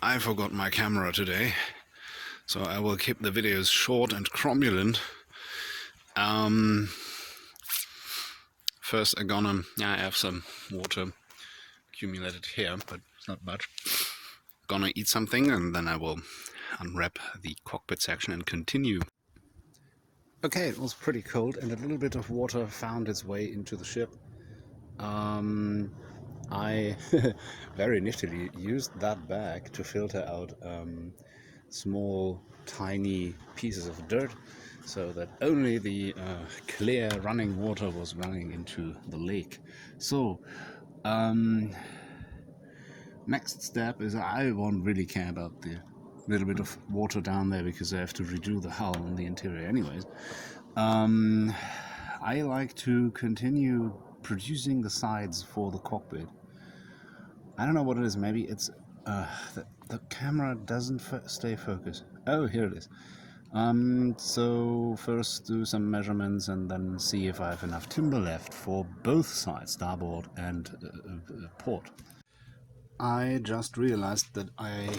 I forgot my camera today, so I will keep the videos short and cromulent. First I'm gonna have some water accumulated here, but it's not much. Gonna eat something and then I will unwrap the cockpit section and continue. Okay, it was pretty cold and a little bit of water found its way into the ship. I very initially used that bag to filter out small tiny pieces of dirt so that only the clear running water was running into the lake. So next step is I won't really care about the little bit of water down there because I have to redo the hull and the interior anyways. I like to continue producing the sides for the cockpit. I don't know what it is, maybe it's the camera doesn't stay focused. Oh, here it is. So first do some measurements and then see if I have enough timber left for both sides, starboard and port. I just realized that I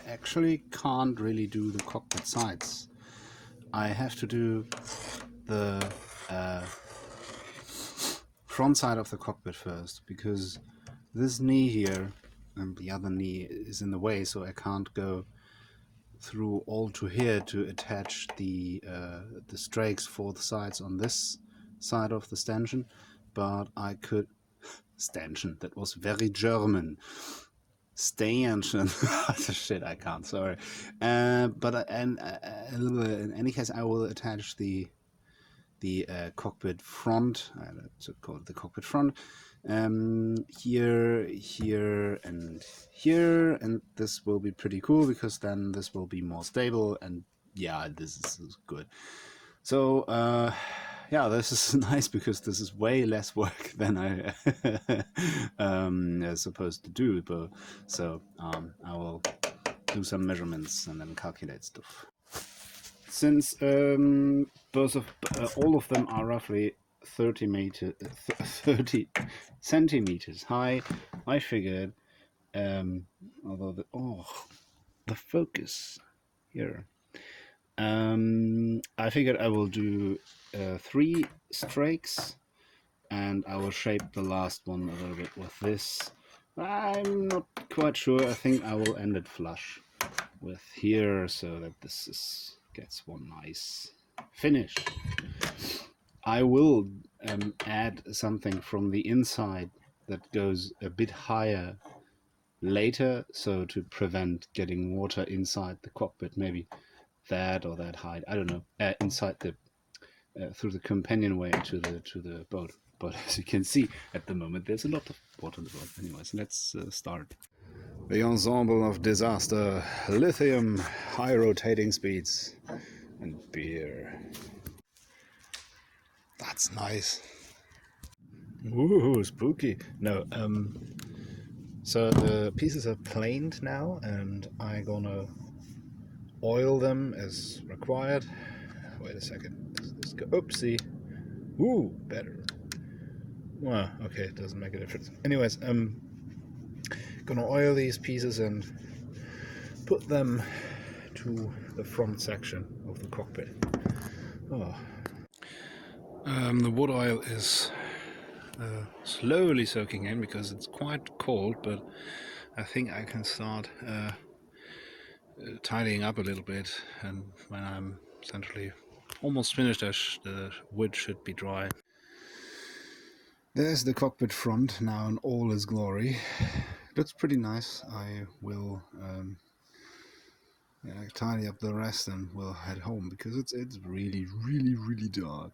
actually can't really do the cockpit sides. I have to do the front side of the cockpit first, because this knee here and the other knee is in the way, so I can't go through all to here to attach the strakes for the sides on this side of the stanchion, but I could stanchion, that was very German. Stanchion. Shit, I can't, sorry. But in any case, I will attach the cockpit front, so called the cockpit front, here, and here, and this will be pretty cool because then this will be more stable, and yeah, this is good. So yeah, this is nice because this is way less work than I supposed to do, but so I will do some measurements and then calculate stuff. Since all of them are roughly 30 centimeters high, I figured, although the focus here, I figured I will do 3 strakes, and I will shape the last one a little bit with this. I'm not quite sure. I think I will end it flush with here so that this gets one nice finish. I will add something from the inside that goes a bit higher later, so to prevent getting water inside the cockpit, maybe that or that height, I don't know, inside the through the companionway to the boat. But as you can see, at the moment there's a lot of water on the boat. Anyways, let's start. The ensemble of disaster: lithium, high rotating speeds, and beer. That's nice. Ooh, spooky. No, so the pieces are planed now, and I'm gonna oil them as required. Wait a second. Does this go? Oopsie. Ooh, better. Well, okay, it doesn't make a difference. Anyways, gonna oil these pieces and put them to the front section of the cockpit. Oh. The wood oil is slowly soaking in because it's quite cold, but I think I can start tidying up a little bit, and when I'm essentially almost finished, the wood should be dry. There's the cockpit front now in all its glory. Looks pretty nice. I will tidy up the rest and we'll head home because it's really dark.